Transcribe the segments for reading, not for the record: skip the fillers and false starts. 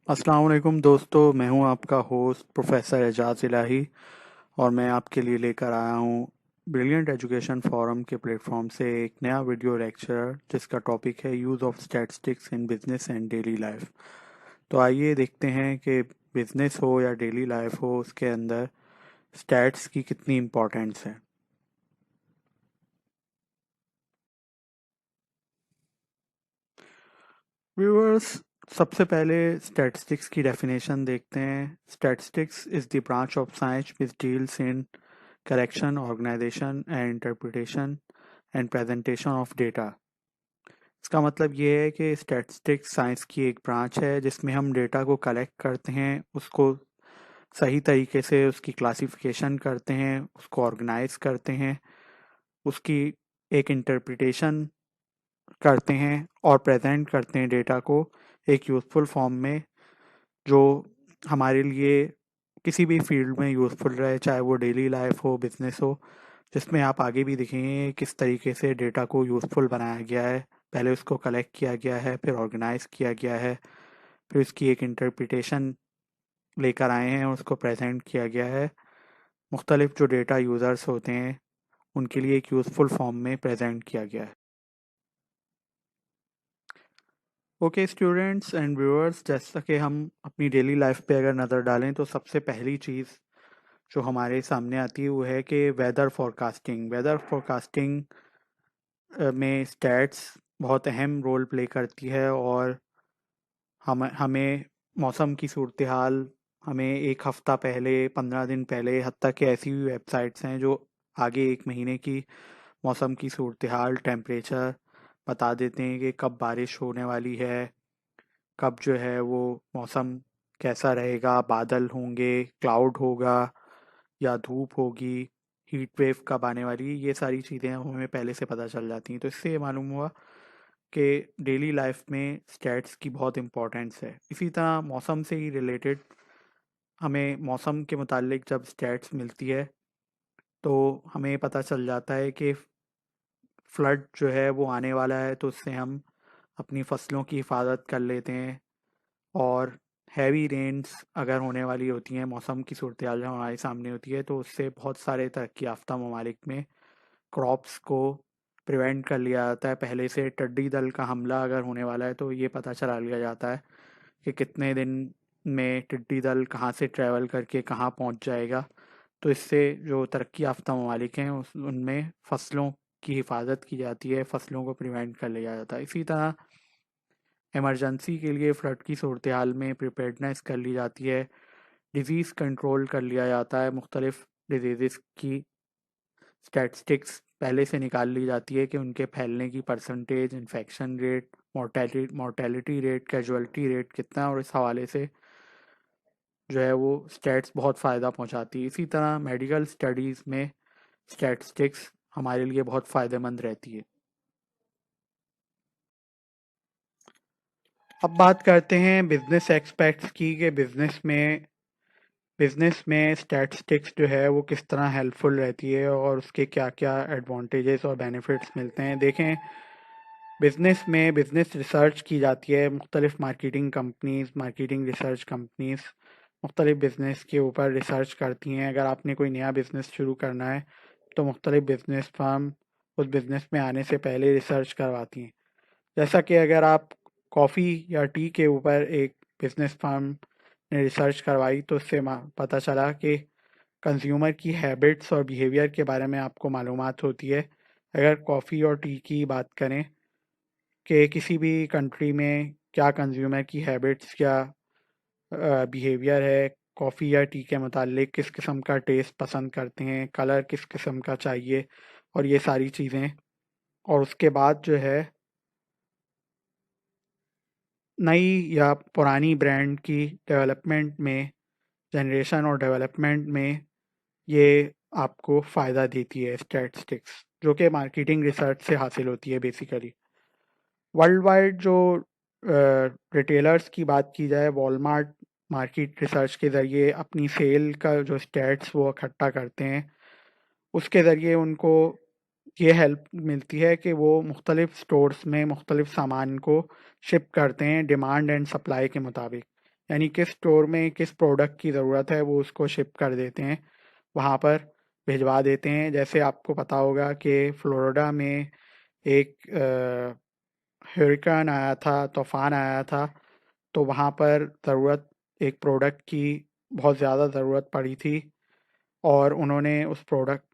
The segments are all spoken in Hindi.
अस्सलाम वालेकुम दोस्तों, मैं हूं आपका होस्ट प्रोफेसर एजाज इलाही और मैं आपके लिए लेकर आया हूं ब्रिलियंट एजुकेशन फोरम के प्लेटफॉर्म से एक नया वीडियो लेक्चर जिसका टॉपिक है use of statistics in business and daily life. तो आइए देखते हैं कि बिजनेस हो या डेली लाइफ हो उसके अंदर स्टैट्स की कितनी इम्पोर्टेंस है। व्यूअर्स, सबसे पहले स्टैटिस्टिक्स की डेफिनेशन देखते हैं। Statistics is the branch of science which deals in collection, organisation and interpretation and presentation of data. इसका मतलब ये है कि स्टैटिस्टिक्स साइंस की एक ब्रांच है जिसमें हम डेटा को कलेक्ट करते हैं, उसको सही तरीके से उसकी क्लासिफिकेशन करते हैं, उसको ऑर्गेनाइज करते हैं, उसकी एक इंटरप्रिटेशन करते हैं और प्रेजेंट करते हैं डेटा को एक यूज़फुल फॉर्म में जो हमारे लिए किसी भी फील्ड में यूज़फुल रहे, चाहे वो डेली लाइफ हो, बिजनेस हो, जिसमें आप आगे भी देखेंगे किस तरीके से डेटा को यूज़फुल बनाया गया है। पहले उसको कलेक्ट किया गया है, फिर ऑर्गेनाइज किया गया है, फिर उसकी एक इंटरप्रिटेशन लेकर आए हैं, उसको प्रेजेंट किया गया है। मुख्तलिफ जो डेटा यूज़र्स होते हैं उनके लिए एक यूज़फुल फॉर्म में प्रेजेंट किया गया है। ओके स्टूडेंट्स एंड व्यूअर्स, जैसा कि हम अपनी डेली लाइफ पे अगर नज़र डालें तो सबसे पहली चीज़ जो हमारे सामने आती है वो है कि वेदर फोरकास्टिंग में स्टैट्स बहुत अहम रोल प्ले करती है और हम हमें मौसम की सूरत हाल हमें एक हफ़्ता पहले, 15 दिन पहले, हत्ता कि ऐसी भी वेबसाइट्स हैं जो आगे एक महीने की मौसम की सूरत हाल, टेम्परेचर बता देते हैं कि कब बारिश होने वाली है, कब जो है वो मौसम कैसा रहेगा, बादल होंगे, क्लाउड होगा या धूप होगी, हीट वेव कब आने वाली है। ये सारी चीज़ें हमें पहले से पता चल जाती हैं। तो इससे ये मालूम हुआ कि डेली लाइफ में स्टैट्स की बहुत इम्पोर्टेंस है। इसी तरह मौसम से ही रिलेटेड हमें मौसम के मुतालिक जब स्टैट्स मिलती है तो हमें पता चल जाता है कि फ्लड जो है वो आने वाला है, तो उससे हम अपनी फसलों की हिफाजत कर लेते हैं। और हैवी रेन्स अगर होने वाली होती हैं, मौसम की सूरत हाल जब हमारे सामने होती है, तो उससे बहुत सारे तरक्की याफ्ता ममालिक में क्रॉप्स को प्रिवेंट कर लिया जाता है। पहले से टिड्डी दल का हमला अगर होने वाला है तो ये पता चला लिया जाता है कि कितने दिन में टिड्डी दल कहाँ से ट्रैवल करके कहाँ पहुँच जाएगा। तो इससे जो तरक्की याफ्ता ममालिक हैं उनमें फ़सलों की हिफाजत की जाती है, फ़सलों को प्रिवेंट कर लिया जाता है। इसी तरह इमरजेंसी के लिए फ्लड की सूरत हाल में प्रिपेयर्डनेस कर ली जाती है, डिज़ीज़ कंट्रोल कर लिया जाता है, मुख्तलिफ डिजीज़ की स्टैटिस्टिक्स पहले से निकाल ली जाती है कि उनके फैलने की percentage, infection rate, mortality rate, casualty rate कितना है, और इस हवाले से जो है वो स्टैट्स बहुत फ़ायदा पहुंचाती है। इसी तरह मेडिकल स्टडीज़ में स्टैटिस्टिक्स हमारे लिए बहुत फ़ायदेमंद रहती है। अब बात करते हैं बिजनेस एक्सपेक्ट्स की कि बिजनेस में स्टैटिस्टिक्स जो है वो किस तरह हेल्पफुल रहती है और उसके क्या क्या एडवांटेजेस और बेनिफिट्स मिलते हैं। देखें, बिजनेस रिसर्च की जाती है। मुख्तलिफ मार्केटिंग रिसर्च कंपनीज मुख्तलिफ बिजनेस के ऊपर रिसर्च करती हैं। अगर आपने कोई नया बिजनेस शुरू करना है तो मुख्तलिफ बिजनेस फर्म उस बिजनेस में आने से पहले रिसर्च करवाती हैं। जैसा कि अगर आप कॉफ़ी या टी के ऊपर एक बिजनेस फर्म ने रिसर्च करवाई तो उससे पता चला कि कंज्यूमर की हैबिट्स और बिहेवियर के बारे में आपको मालूमात होती है। अगर कॉफ़ी और टी की बात करें कि किसी भी कंट्री में क्या कंज्यूमर की हैबिट्स, क्या बिहेवियर है, कॉफ़ी या टी के मुतालिक किस किस्म का टेस्ट पसंद करते हैं, कलर किस किस्म का चाहिए, और ये सारी चीज़ें। और उसके बाद जो है नई या पुरानी ब्रांड की डेवलपमेंट में, जनरेशन और डेवलपमेंट में ये आपको फ़ायदा देती है स्टैटिस्टिक्स, जो कि मार्केटिंग रिसर्च से हासिल होती है बेसिकली। वर्ल्ड वाइड जो रिटेलर्स की बात की जाए, वॉलमार्ट मार्केट रिसर्च के ज़रिए अपनी सेल का जो स्टैट्स वो इकट्ठा करते हैं। उसके ज़रिए उनको ये हेल्प मिलती है कि वो मुख्तलिफ स्टोर्स में मुख्तलिफ सामान को शिप करते हैं डिमांड एंड सप्लाई के मुताबिक। यानी किस स्टोर में किस प्रोडक्ट की ज़रूरत है वो उसको शिप कर देते हैं, वहाँ पर भिजवा देते हैं। जैसे आपको पता होगा कि फ्लोरिडा में एक हरिकेन आया था, तूफान आया था, तो वहाँ पर एक प्रोडक्ट की बहुत ज़्यादा ज़रूरत पड़ी थी और उन्होंने उस प्रोडक्ट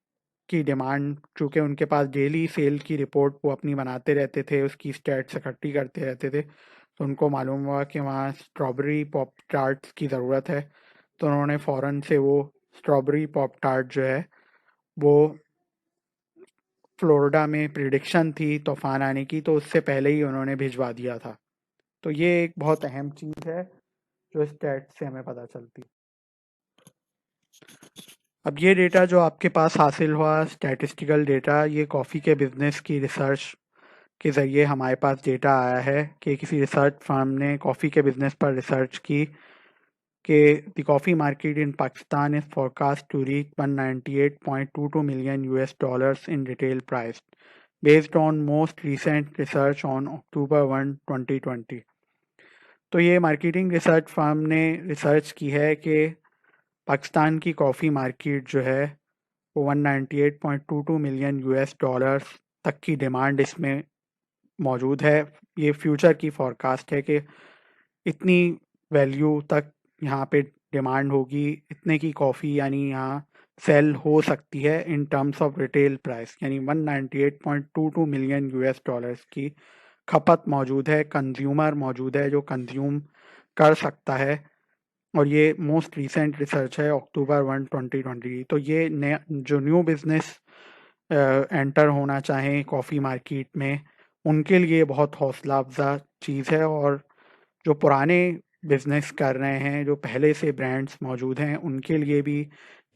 की डिमांड, चूँकि उनके पास डेली सेल की रिपोर्ट वो अपनी बनाते रहते थे, उसकी स्टैट्स इकट्ठी करते रहते थे, तो उनको मालूम हुआ कि वहाँ स्ट्रॉबेरी पॉप टार्ट्स की ज़रूरत है, तो उन्होंने फ़ौरन से वो स्ट्रॉबेरी पॉप टार्ट जो है वो फ्लोरिडा में प्रिडिक्शन थी तूफान आने की, तो उससे पहले ही उन्होंने भिजवा दिया था। तो ये एक बहुत अहम चीज़ है जो स्टैट से हमें पता चलती। अब ये डेटा जो आपके पास हासिल हुआ, स्टैटिस्टिकल डेटा, ये कॉफ़ी के बिज़नेस की रिसर्च के ज़रिए हमारे पास डेटा आया है कि किसी रिसर्च फर्म ने कॉफ़ी के बिज़नेस पर रिसर्च की कि the coffee market in Pakistan is forecast to reach 198.22 million US dollars in retail price based on most recent research on October 1, 2020। तो ये मार्केटिंग रिसर्च फर्म ने रिसर्च की है कि पाकिस्तान की कॉफ़ी मार्केट जो है वो 198.22 मिलियन US डॉलर्स तक की डिमांड इसमें मौजूद है। ये फ्यूचर की फोरकास्ट है कि इतनी वैल्यू तक यहाँ पे डिमांड होगी, इतने की कॉफ़ी यानी यहाँ सेल हो सकती है in terms of retail price, यानी 198.22 मिलियन US डॉलर्स की खपत मौजूद है, कंज्यूमर मौजूद है जो कंज्यूम कर सकता है। और ये मोस्ट रीसेंट रिसर्च है October 1, 2020। तो ये नया जो न्यू बिजनेस एंटर होना चाहें कॉफ़ी मार्केट में, उनके लिए बहुत हौसला अफजा चीज़ है। और जो पुराने बिजनेस कर रहे हैं, जो पहले से ब्रांड्स मौजूद हैं, उनके लिए भी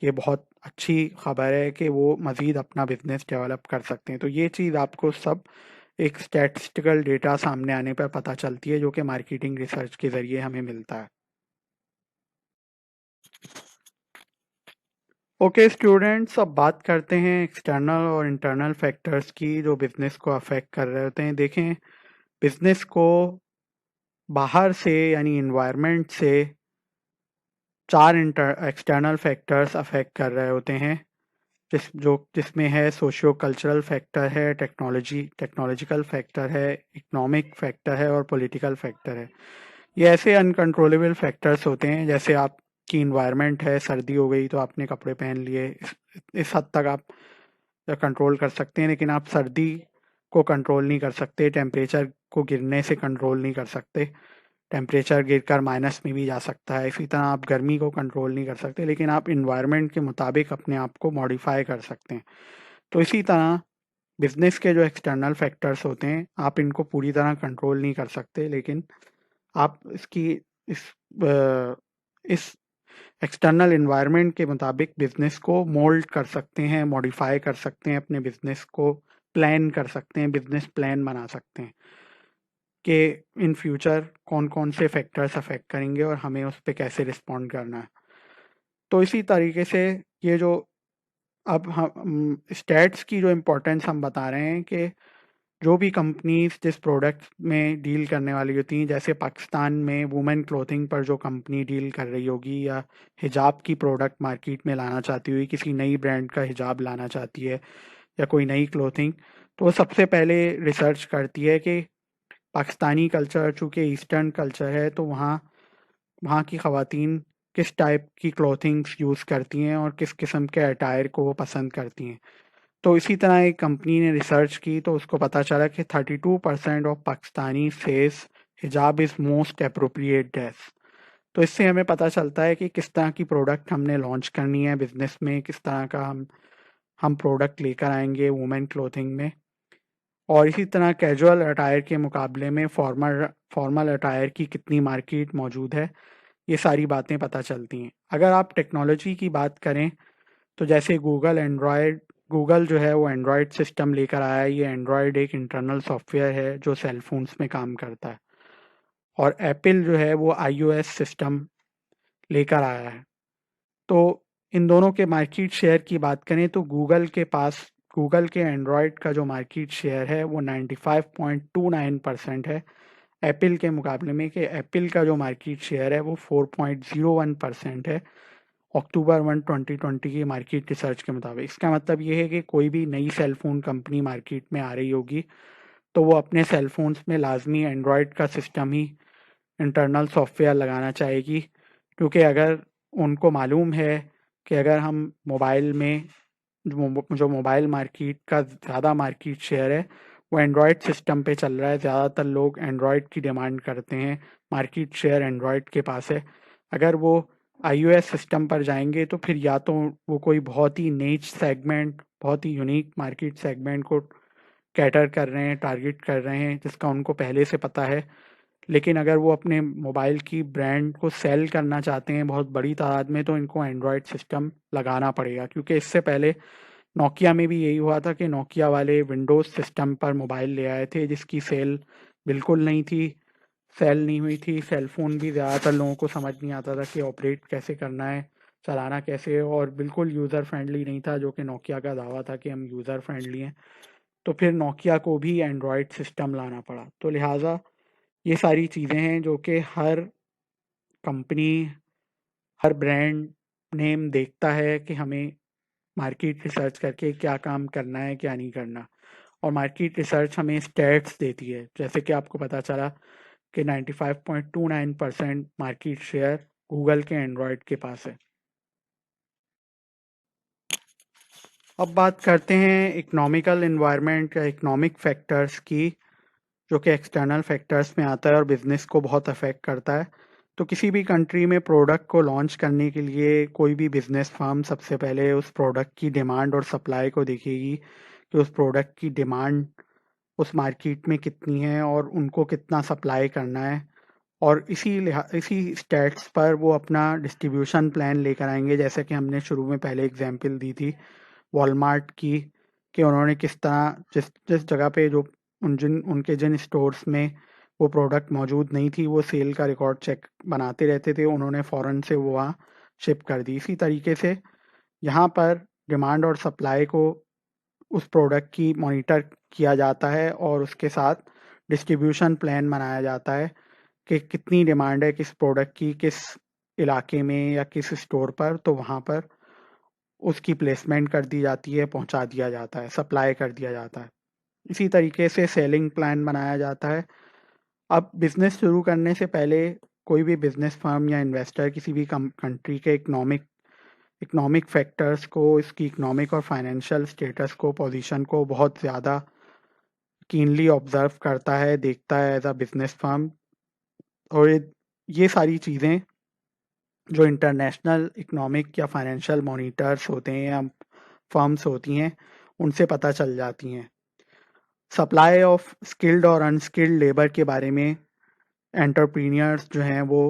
ये बहुत अच्छी खबर है कि वो मज़ीद अपना बिजनेस डेवलप कर सकते हैं। तो ये चीज़ आपको सब एक स्टैटिस्टिकल डेटा सामने आने पर पता चलती है जो कि मार्केटिंग रिसर्च के ज़रिए हमें मिलता है। ओके स्टूडेंट्स, अब बात करते हैं एक्सटर्नल और इंटरनल फैक्टर्स की जो बिजनेस को अफेक्ट कर रहे होते हैं। देखें, बिजनेस को बाहर से यानी इन्वायरमेंट से चार एक्सटर्नल फैक्टर्स अफेक्ट कर रहे होते हैं, जिसमें है सोशियो कल्चरल फैक्टर है, टेक्नोलॉजिकल फैक्टर है, इकोनॉमिक फैक्टर है और पॉलिटिकल फैक्टर है। ये ऐसे अनकंट्रोलेबल फैक्टर्स होते हैं, जैसे आपकी इन्वायरमेंट है, सर्दी हो गई तो आपने कपड़े पहन लिए, इस हद तक आप कंट्रोल कर सकते हैं, लेकिन आप सर्दी को कंट्रोल नहीं कर सकते, टेम्परेचर को गिरने से कंट्रोल नहीं कर सकते, टेम्परेचर गिरकर माइनस में भी जा सकता है। इसी तरह आप गर्मी को कंट्रोल नहीं कर सकते, लेकिन आप इन्वायरमेंट के मुताबिक अपने आप को मॉडिफाई कर सकते हैं। तो इसी तरह बिजनेस के जो एक्सटर्नल फैक्टर्स होते हैं, आप इनको पूरी तरह कंट्रोल नहीं कर सकते, लेकिन आप इस इस एक्सटर्नल इन्वायरमेंट के मुताबिक बिजनेस को मोल्ड कर सकते हैं, मॉडिफाई कर सकते हैं, अपने बिजनेस को प्लान कर सकते हैं, बिजनेस प्लान बना सकते हैं कि इन फ्यूचर कौन कौन से फैक्टर्स अफेक्ट करेंगे और हमें उस पर कैसे रिस्पॉन्ड करना है। तो इसी तरीके से ये जो अब हम स्टैट्स की जो इम्पोर्टेंस हम बता रहे हैं कि जो भी कंपनीज जिस प्रोडक्ट में डील करने वाली होती हैं, जैसे पाकिस्तान में वुमेन क्लोथिंग पर जो कंपनी डील कर रही होगी या हिजाब की प्रोडक्ट मार्केट में लाना चाहती हुई, किसी नई ब्रांड का हिजाब लाना चाहती है या कोई नई क्लोथिंग, तो वो सबसे पहले रिसर्च करती है कि पाकिस्तानी कल्चर चूँकि ईस्टर्न कल्चर है, तो वहाँ वहाँ की ख़वातीन किस टाइप की क्लोथिंग्स यूज़ करती हैं और किस किस्म के अटायर को वो पसंद करती हैं। तो इसी तरह एक कंपनी ने रिसर्च की तो उसको पता चला कि 32% ऑफ पाकिस्तानी सेज हिजाब इज़ मोस्ट अप्रोप्रिएट ड्रेस। तो इससे हमें पता चलता है कि किस तरह की प्रोडक्ट हमने लॉन्च करनी है बिजनेस में, किस तरह का हम प्रोडक्ट लेकर आएंगे वुमेन क्लोथिंग में। और इसी तरह कैजुअल अटायर के मुकाबले में फॉर्मल अटायर की कितनी मार्केट मौजूद है, ये सारी बातें पता चलती हैं। अगर आप टेक्नोलॉजी की बात करें तो जैसे गूगल जो है वो एंड्रॉयड सिस्टम लेकर आया है। ये एंड्रॉयड एक इंटरनल सॉफ्टवेयर है जो सेल फोन्स में काम करता है, और एप्पल जो है वो iOS सिस्टम लेकर आया है। तो इन दोनों के मार्केट शेयर की बात करें तो गूगल के एंड्रॉयड का जो मार्केट शेयर है वो 95.29% है, एप्पल के मुकाबले में, कि एप्पल का जो मार्केट शेयर है वो 4.01% है अक्टूबर 1 2020 की मार्केट रिसर्च के मुताबिक। इसका मतलब ये है कि कोई भी नई सेल फोन कंपनी मार्केट में आ रही होगी तो वो अपने सेल फोन्स में लाजमी एंड्रॉयड का सिस्टम ही इंटरनल सॉफ्टवेयर लगाना चाहेगी, क्योंकि अगर उनको मालूम है कि अगर हम मोबाइल में जो मोबाइल मार्केट का ज़्यादा मार्केट शेयर है वो एंड्रॉयड सिस्टम पे चल रहा है, ज़्यादातर लोग एंड्रॉयड की डिमांड करते हैं, मार्केट शेयर एंड्रॉयड के पास है। अगर वो iOS सिस्टम पर जाएंगे तो फिर या तो वो कोई बहुत ही नीच सेगमेंट, बहुत ही यूनिक मार्केट सेगमेंट को कैटर कर रहे हैं, टारगेट कर रहे हैं, जिसका उनको पहले से पता है। लेकिन अगर वो अपने मोबाइल की ब्रांड को सेल करना चाहते हैं बहुत बड़ी तादाद में तो इनको एंड्रॉयड सिस्टम लगाना पड़ेगा, क्योंकि इससे पहले नोकिया में भी यही हुआ था कि नोकिया वाले विंडोज़ सिस्टम पर मोबाइल ले आए थे जिसकी बिल्कुल नहीं थी सेल नहीं हुई थी। सेल फ़ोन भी ज़्यादातर लोगों को समझ नहीं आता था कि ऑपरेट कैसे करना है, चलाना कैसे है, और बिल्कुल यूज़र फ्रेंडली नहीं था, जो कि नोकिया का दावा था कि हम यूज़र फ्रेंडली हैं। तो फिर नोकिया को भी एंड्रॉयड सिस्टम लाना पड़ा। तो लिहाजा ये सारी चीज़ें हैं जो कि हर कंपनी, हर ब्रांड नेम देखता है कि हमें मार्केट रिसर्च करके क्या काम करना है, क्या नहीं करना। और मार्केट रिसर्च हमें स्टैट्स देती है, जैसे कि आपको पता चला कि 95.29% मार्केट शेयर गूगल के एंड्रॉयड के पास है। अब बात करते हैं इकोनॉमिकल इन्वायरमेंट या इकोनॉमिक फैक्टर्स की, जो कि एक्सटर्नल फैक्टर्स में आता है और बिजनेस को बहुत अफेक्ट करता है। तो किसी भी कंट्री में प्रोडक्ट को लॉन्च करने के लिए कोई भी बिजनेस फर्म सबसे पहले उस प्रोडक्ट की डिमांड और सप्लाई को देखेगी कि उस प्रोडक्ट की डिमांड उस मार्केट में कितनी है और उनको कितना सप्लाई करना है। और इसी स्टैट्स पर वो अपना डिस्ट्रीब्यूशन प्लान लेकर आएंगे, जैसे कि हमने शुरू में पहले एग्जांपल दी थी वॉलमार्ट की, कि उन्होंने किस तरह जिस जिस जगह पे जो उनके जिन स्टोर्स में वो प्रोडक्ट मौजूद नहीं थी वो सेल का रिकॉर्ड चेक बनाते रहते थे, उन्होंने फ़ौरन से वो वहाँ शिप कर दी। इसी तरीके से यहाँ पर डिमांड और सप्लाई को उस प्रोडक्ट की मॉनिटर किया जाता है और उसके साथ डिस्ट्रीब्यूशन प्लान बनाया जाता है कि कितनी डिमांड है किस प्रोडक्ट की किस इलाके में या किस स्टोर पर, तो वहाँ पर उसकी प्लेसमेंट कर दी जाती है, पहुँचा दिया जाता है, सप्लाई कर दिया जाता है। इसी तरीके से सेलिंग प्लान बनाया जाता है। अब बिजनेस शुरू करने से पहले कोई भी बिजनेस फर्म या इन्वेस्टर किसी भी कंट्री के इकोनॉमिक फैक्टर्स को, इसकी इकोनॉमिक और फाइनेंशियल स्टेटस को, पोजीशन को बहुत ज़्यादा कीनली ऑब्जर्व करता है, देखता है एज अ बिजनेस फर्म। और ये सारी चीज़ें जो इंटरनेशनल इकोनॉमिक या फाइनेंशियल मॉनिटर्स होते हैं या फर्म्स होती हैं उनसे पता चल जाती हैं। सप्लाई ऑफ स्किल्ड और अनस्किल्ड लेबर के बारे में एंटरप्रेन्योर्स जो हैं वो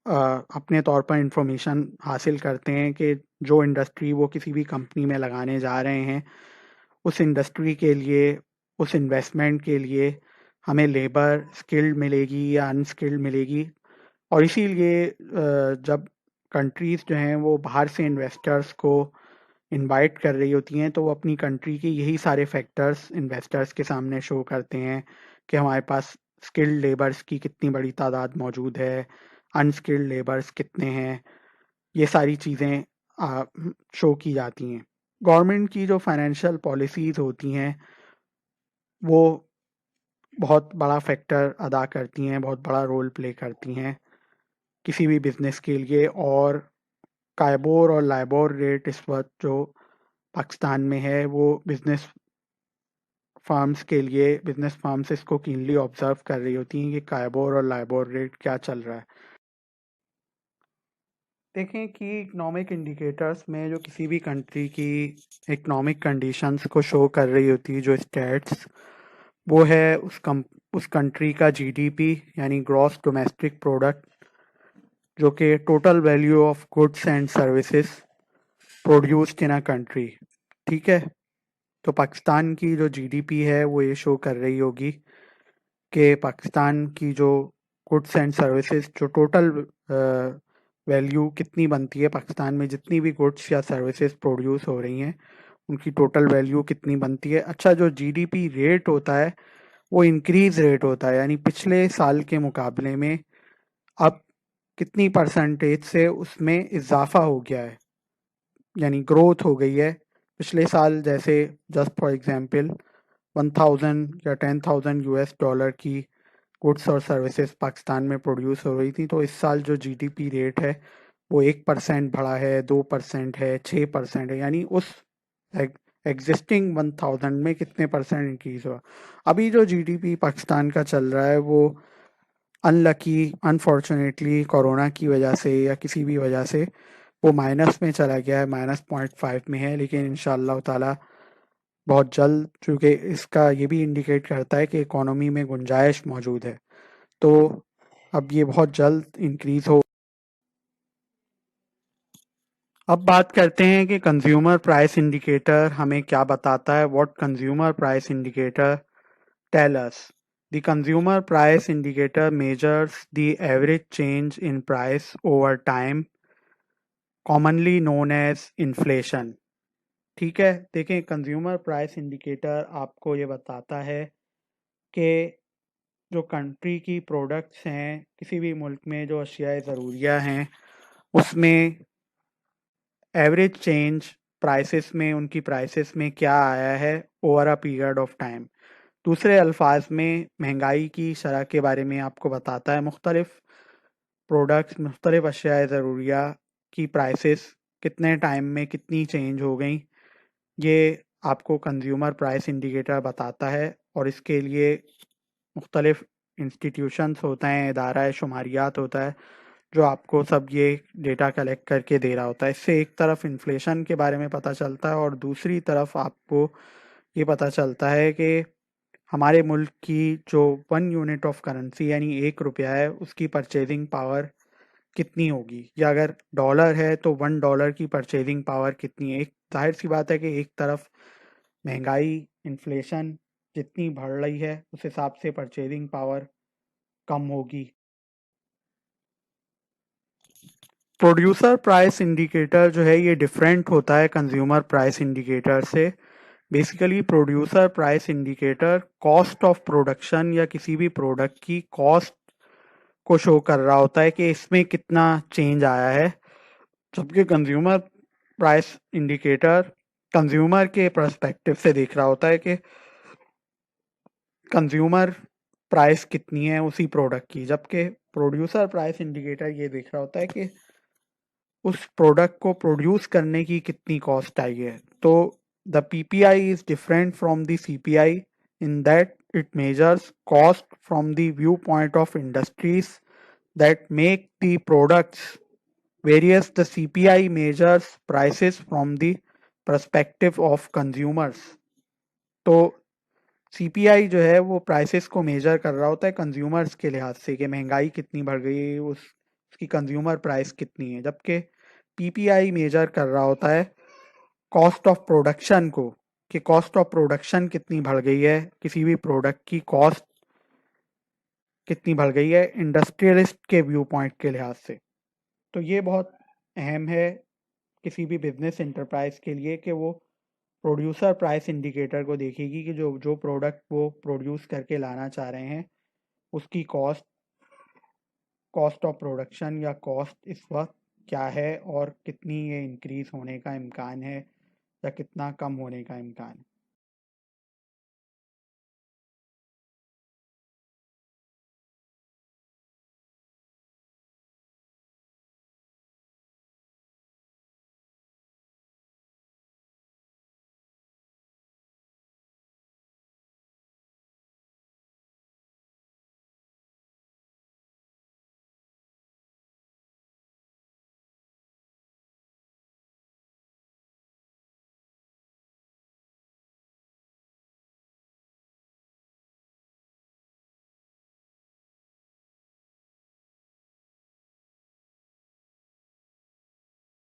अपने तौर पर इंफॉर्मेशन हासिल करते हैं कि जो इंडस्ट्री वो किसी भी कंपनी में लगाने जा रहे हैं उस इंडस्ट्री के लिए, उस इन्वेस्टमेंट के लिए हमें लेबर स्किल्ड मिलेगी या अनस्किल्ड मिलेगी। और इसीलिए जब कंट्रीज़ जो हैं वो बाहर से इन्वेस्टर्स को इनवाइट कर रही होती हैं तो वो अपनी कंट्री के यही सारे फैक्टर्स इन्वेस्टर्स के सामने शो करते हैं कि हमारे पास स्किल्ड लेबर्स की कितनी बड़ी तादाद मौजूद है, अनस्किल्ड लेबर्स कितने हैं, ये सारी चीज़ें शो की जाती हैं। गवर्नमेंट की जो फाइनेंशियल पॉलिसीज़ होती हैं वो बहुत बड़ा फैक्टर अदा करती हैं, बहुत बड़ा रोल प्ले करती हैं किसी भी बिजनेस के लिए। और काइबोर और लाइबोर रेट इस वक्त जो पाकिस्तान में है वो बिजनेस फर्म्स इसको कीनली ऑब्जर्व कर रही होती हैं कि काइबोर और लाइबोर रेट क्या चल रहा है। देखें कि इकोनॉमिक इंडिकेटर्स में जो किसी भी कंट्री की इकोनॉमिक कंडीशंस को शो कर रही होती है जो स्टैट्स, वो है उस कंट्री का जीडीपी यानी ग्रॉस डोमेस्टिक प्रोडक्ट, जो कि total value of goods and services produced in a country. ठीक है, तो पाकिस्तान की जो जीडीपी है वो ये शो कर रही होगी कि पाकिस्तान की जो गुड्स एंड सर्विसेज जो टोटल वैल्यू कितनी बनती है, पाकिस्तान में जितनी भी गुड्स या सर्विसेज प्रोड्यूस हो रही हैं उनकी टोटल वैल्यू कितनी बनती है। अच्छा, जो जीडीपी रेट होता है वो इंक्रीज रेट होता है, यानी पिछले साल के मुकाबले में अब कितनी परसेंटेज से उसमें इजाफा हो गया है, यानी ग्रोथ हो गई है। पिछले साल जैसे जस्ट फॉर एग्जांपल 1000 या 10,000 यूएस डॉलर की गुड्स और सर्विसेज पाकिस्तान में प्रोड्यूस हो रही थी, तो इस साल जो जीडीपी रेट है वो 1% बढ़ा है, 2% है, 6% है, यानी उस एग्जिस्टिंग 1000 में कितने परसेंट इंक्रीज हुआ। अभी जो जीडीपी पाकिस्तान का चल रहा है वो अनलकी अनफॉर्चुनेटली कोरोना की वजह से या किसी भी वजह से वो माइनस में चला गया है, -0.5 में है, लेकिन इंशाअल्लाह ताला बहुत जल्द, चूँकि इसका ये भी इंडिकेट करता है कि इकोनॉमी में गुंजाइश मौजूद है, तो अब ये बहुत जल्द इंक्रीज हो। अब बात करते हैं कि कंज्यूमर प्राइस इंडिकेटर हमें क्या बताता है। What consumer price indicator tell us? The consumer price indicator measures the average change in price over time, commonly known as inflation. ठीक है, देखें, कंज्यूमर प्राइस इंडिकेटर आपको ये बताता है कि जो कंट्री की प्रोडक्ट्स हैं, किसी भी मुल्क में जो अशियाए ज़रूरिया हैं, उसमें एवरेज चेंज प्राइसेस में, उनकी प्राइसेस में क्या आया है over a period of time. दूसरे अल्फाज में महंगाई की शरह के बारे में आपको बताता है। मुख्तलिफ प्रोडक्ट्स, मुख्तलिफ अशियाए ज़रूरिया की प्राइसेस कितने टाइम में कितनी चेंज हो गई, ये आपको कंज्यूमर प्राइस इंडिकेटर बताता है। और इसके लिए मुख्तलिफ इंस्टीट्यूशंस होते हैं, इदारा शुमारियात होता है जो आपको सब ये डेटा कलेक्ट करके दे रहा होता है। इससे एक तरफ इन्फ्लेशन के बारे में पता चलता है और दूसरी तरफ आपको ये पता चलता है कि हमारे मुल्क की जो 1 यूनिट ऑफ करेंसी यानी 1 रुपया है, उसकी परचेजिंग पावर कितनी होगी, या अगर डॉलर है तो $1 की परचेजिंग पावर कितनी है। एक जाहिर सी बात है कि एक तरफ महंगाई, इन्फ्लेशन जितनी बढ़ रही है उस हिसाब से परचेजिंग पावर कम होगी। प्रोड्यूसर प्राइस इंडिकेटर जो है ये डिफरेंट होता है कंज्यूमर प्राइस इंडिकेटर से। Basically producer price indicator cost of production या किसी भी प्रोडक्ट की कॉस्ट को शो कर रहा होता है कि इसमें कितना चेंज आया है, जबकि कंज्यूमर प्राइस इंडिकेटर कंज्यूमर के पर्सपेक्टिव से देख रहा होता है कि कंज्यूमर प्राइस कितनी है उसी प्रोडक्ट की, जबकि प्रोड्यूसर प्राइस इंडिकेटर ये देख रहा होता है कि उस प्रोडक्ट को प्रोड्यूस करने की कितनी कॉस्ट आई है। तो the PPI is different from the CPI in that it measures cost from the view point of industries that make the products, whereas the CPI measures prices from the perspective of consumers। तो सीपीआई जो है वो प्राइसेस को मेजर कर रहा होता है कंज्यूमर्स के लिहाज से कि महंगाई कितनी बढ़ गई है, उसकी कंज्यूमर प्राइस कितनी है, जबकि पीपीआई मेजर कर रहा होता है कॉस्ट ऑफ प्रोडक्शन को, कि कॉस्ट ऑफ प्रोडक्शन कितनी बढ़ गई है, किसी भी प्रोडक्ट की कॉस्ट कितनी बढ़ गई है इंडस्ट्रियलिस्ट के व्यू पॉइंट के लिहाज से। तो ये बहुत अहम है किसी भी बिजनेस एंटरप्राइज के लिए कि वो प्रोड्यूसर प्राइस इंडिकेटर को देखेगी कि जो जो प्रोडक्ट वो प्रोड्यूस करके लाना चाह रहे हैं उसकी कॉस्ट, कॉस्ट ऑफ प्रोडक्शन या कॉस्ट इस वक्त क्या है और कितनी ये इंक्रीज होने का इम्कान है या कितना कम होने का इम्कान है।